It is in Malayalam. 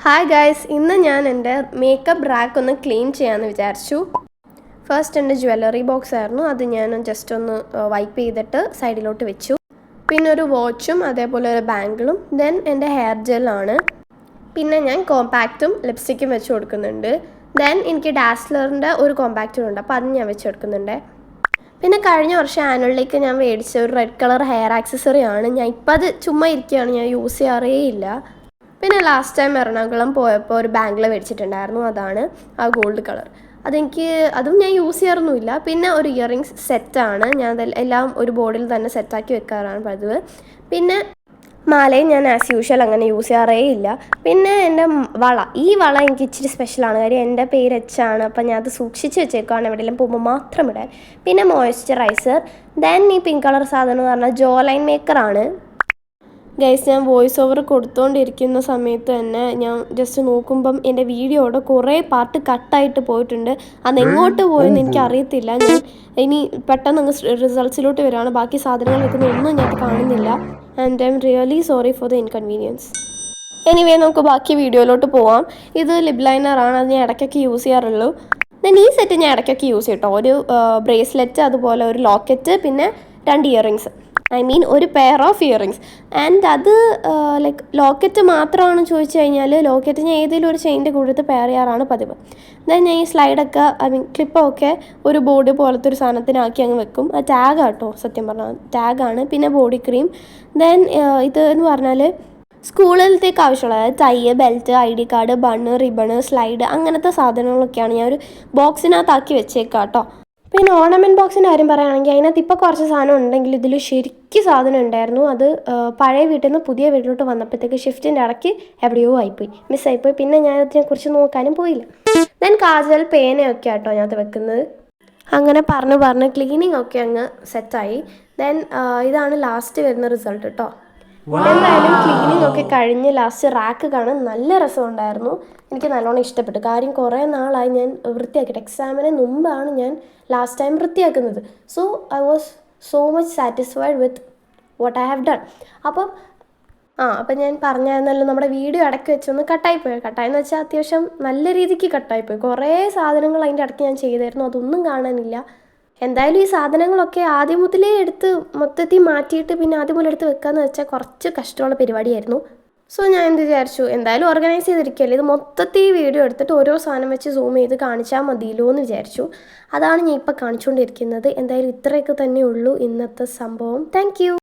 ഹായ് ഗൈസ്, ഇന്ന് ഞാൻ എൻ്റെ മേക്കപ്പ് റാക്ക് ഒന്ന് ക്ലീൻ ചെയ്യാമെന്ന് വിചാരിച്ചു. ഫസ്റ്റ് എൻ്റെ ജ്വല്ലറി ബോക്സ് ആയിരുന്നു, അത് ഞാൻ ജസ്റ്റ് ഒന്ന് വൈപ്പ് ചെയ്തിട്ട് സൈഡിലോട്ട് വെച്ചു. പിന്നെ ഒരു വാച്ചും അതേപോലെ ഒരു ബാങ്കിളും, ദെൻ എൻ്റെ ഹെയർ ജെല്ലാണ്. പിന്നെ ഞാൻ കോമ്പാക്റ്റും ലിപ്സ്റ്റിക്കും വെച്ച് കൊടുക്കുന്നുണ്ട്. ദെൻ എനിക്ക് ഡാസ്ലറിൻ്റെ ഒരു കോമ്പാക്റ്റും ഉണ്ട്, അപ്പോൾ അത് ഞാൻ വെച്ച് കൊടുക്കുന്നുണ്ട്. പിന്നെ കഴിഞ്ഞ വർഷം ആനുവലിലേക്ക് ഞാൻ മേടിച്ച ഒരു റെഡ് കളർ ഹെയർ ആക്സസറി ആണ്. ഞാൻ ഇപ്പം അത് ചുമ്മാ ഇരിക്കുകയാണ്, ഞാൻ യൂസ് ചെയ്യാറേ ഇല്ല. പിന്നെ ലാസ്റ്റ് ടൈം എറണാകുളം പോയപ്പോൾ ഒരു ബാങ്കിൾ മേടിച്ചിട്ടുണ്ടായിരുന്നു, അതാണ് ആ ഗോൾഡ് കളർ. അതും ഞാൻ യൂസ് ചെയ്യാറൊന്നുമില്ല. പിന്നെ ഒരു ഇയറിങ്സ് സെറ്റാണ്, ഞാൻ എല്ലാം ഒരു ബോർഡിൽ തന്നെ സെറ്റാക്കി വെക്കാറാണ് പതിവ്. പിന്നെ മാലയും ഞാൻ ആസ് യൂഷ്വൽ അങ്ങനെ യൂസ് ചെയ്യാറേ ഇല്ല. പിന്നെ എൻ്റെ ഈ വള എനിക്ക് ഇച്ചിരി സ്പെഷ്യലാണ്, കാര്യം എൻ്റെ പേര് എച്ചാണ്, അപ്പം ഞാൻ അത് സൂക്ഷിച്ച് വെച്ചേക്കാണ് എവിടെയെങ്കിലും പോകുമ്പോൾ മാത്രം ഇടാൻ. പിന്നെ മോയ്സ്ചറൈസർ, ദെൻ ഈ പിങ്ക് കളർ സാധനം എന്ന് പറഞ്ഞാൽ ജോ ലൈൻ മേക്കറാണ്. ഗൈസ്, ഞാൻ വോയിസ് ഓവർ കൊടുത്തുകൊണ്ടിരിക്കുന്ന സമയത്ത് തന്നെ ഞാൻ ജസ്റ്റ് നോക്കുമ്പം എൻ്റെ വീഡിയോയുടെ കുറേ പാർട്ട് കട്ടായിട്ട് പോയിട്ടുണ്ട്. അതെങ്ങോട്ട് പോയെന്ന് എനിക്ക് അറിയത്തില്ല. ഞാൻ ഇനി പെട്ടെന്ന് അങ്ങ് റിസൾട്ട്സിലോട്ട് വരികയാണ്, ബാക്കി സാധനങ്ങൾ വെക്കുന്ന ഒന്നും ഞാൻ കാണുന്നില്ല. And I am really sorry for the inconvenience. Anyway, നമുക്ക് ബാക്കി വീഡിയോയിലോട്ട് പോവാം. ഇത് ലിപ് ലൈനറാണ്, അത് ഞാൻ ഇടയ്ക്കൊക്കെ യൂസ് ചെയ്യാറുള്ളൂ. ദെൻ ഈ സെറ്റ് ഞാൻ ഇടയ്ക്കൊക്കെ യൂസ് ചെയ്യട്ടോ, ഒരു ബ്രേസ്ലെറ്റ്, അതുപോലെ ഒരു ലോക്കറ്റ്, പിന്നെ 2 ഇയറിങ്സ്, ഒരു പെയർ ഓഫ് ഇയറിങ്സ്. ആൻഡ് അത് ലൈക്ക് ലോക്കറ്റ് മാത്രമാണ് ചോദിച്ചു കഴിഞ്ഞാൽ, ലോക്കറ്റ് ഞാൻ ഏതെങ്കിലും ഒരു ചെയിൻ്റെ കൂടുതൽ പെയർ ചെയ്യാറാണ് പതിവ്. ദെൻ ഞാൻ ഈ സ്ലൈഡൊക്കെ ക്ലിപ്പൊക്കെ ഒരു ബോഡി പോലത്തെ ഒരു സാധനത്തിനാക്കി അങ്ങ് വെക്കും. അത് ടാഗാട്ടോ, സത്യം പറഞ്ഞാൽ ടാഗാണ്. പിന്നെ ബോഡി ക്രീം. ദെൻ ഇതെന്ന് പറഞ്ഞാൽ സ്കൂളിലത്തേക്ക് ആവശ്യമുള്ള, അതായത് tie, belt, ID card, bun, ribbon, slide, അങ്ങനത്തെ സാധനങ്ങളൊക്കെയാണ് ഞാൻ ഒരു ബോക്സിനകത്താക്കി വെച്ചേക്കാം കേട്ടോ. പിന്നെ ഓർണമെൻറ്റ് ബോക്സിൻ്റെ കാര്യം പറയുകയാണെങ്കിൽ അതിനകത്ത് ഇപ്പോൾ കുറച്ച് സാധനം ഉണ്ടെങ്കിൽ ഇതിൽ ശരിക്കും സാധനം ഉണ്ടായിരുന്നു. അത് പഴയ വീട്ടിൽ നിന്ന് പുതിയ വീട്ടിലോട്ട് വന്നപ്പോഴത്തേക്ക് ഷിഫ്റ്റിൻ്റെ ഇടയ്ക്ക് എവിടെയോ ആയിപ്പോയി, മിസ്സായിപ്പോയി. പിന്നെ ഞാൻ അതിനെക്കുറിച്ച് നോക്കാനും പോയില്ല. ദെൻ കാജൽ, പേനയൊക്കെ ആട്ടോ ഞാനത് വെക്കുന്നത്. അങ്ങനെ പറഞ്ഞ് ക്ലീനിങ് ഒക്കെ അങ്ങ് സെറ്റായി. ദെൻ ഇതാണ് ലാസ്റ്റ് വരുന്ന റിസൾട്ട് കേട്ടോ. എന്തായാലും ക്ലീനിങ് ഒക്കെ കഴിഞ്ഞ് ലാസ്റ്റ് റാക്ക് കാണാൻ നല്ല രസമുണ്ടായിരുന്നു. എനിക്ക് നല്ലോണം ഇഷ്ടപ്പെട്ടു, കാര്യം കുറേ നാളായി ഞാൻ വൃത്തിയാക്കിയിട്ട്. എക്സാമിന് മുമ്പാണ് ഞാൻ ലാസ്റ്റ് ടൈം വൃത്തിയാക്കുന്നത്. So I was so much satisfied with what I have done. അപ്പം ഞാൻ പറഞ്ഞായിരുന്നല്ലോ, നമ്മുടെ വീഡിയോ ഇടയ്ക്ക് വെച്ചൊന്ന് കട്ടായിപ്പോയി. കട്ടായെന്ന് വെച്ചാൽ അത്യാവശ്യം നല്ല രീതിക്ക് കട്ടായിപ്പോയി. കുറേ സാധനങ്ങൾ അതിൻ്റെ ഇടയ്ക്ക് ഞാൻ ചെയ്തായിരുന്നു, അതൊന്നും കാണാനില്ല. എന്തായാലും ഈ സാധനങ്ങളൊക്കെ ആദ്യം മുതലേ എടുത്ത് മൊത്തത്തിൽ മാറ്റിയിട്ട് പിന്നെ ആദ്യം മുതൽ എടുത്ത് വെക്കാമെന്ന് വെച്ചാൽ കുറച്ച് കഷ്ടമുള്ള പരിപാടിയായിരുന്നു. സോ ഞാൻ എന്ത് വിചാരിച്ചു, എന്തായാലും ഓർഗനൈസ് ചെയ്തിരിക്കുകയല്ലേ, ഇത് മൊത്തത്തിൽ വീഡിയോ എടുത്തിട്ട് ഓരോ സാധനം വെച്ച് സൂം ചെയ്ത് കാണിച്ചാൽ മതിയല്ലോ എന്ന് വിചാരിച്ചു. അതാണ് ഞാൻ ഇപ്പോൾ കാണിച്ചുകൊണ്ടിരിക്കുന്നത്. എന്തായാലും ഇത്രയൊക്കെ തന്നെ ഉള്ളൂ ഇന്നത്തെ സംഭവം. താങ്ക്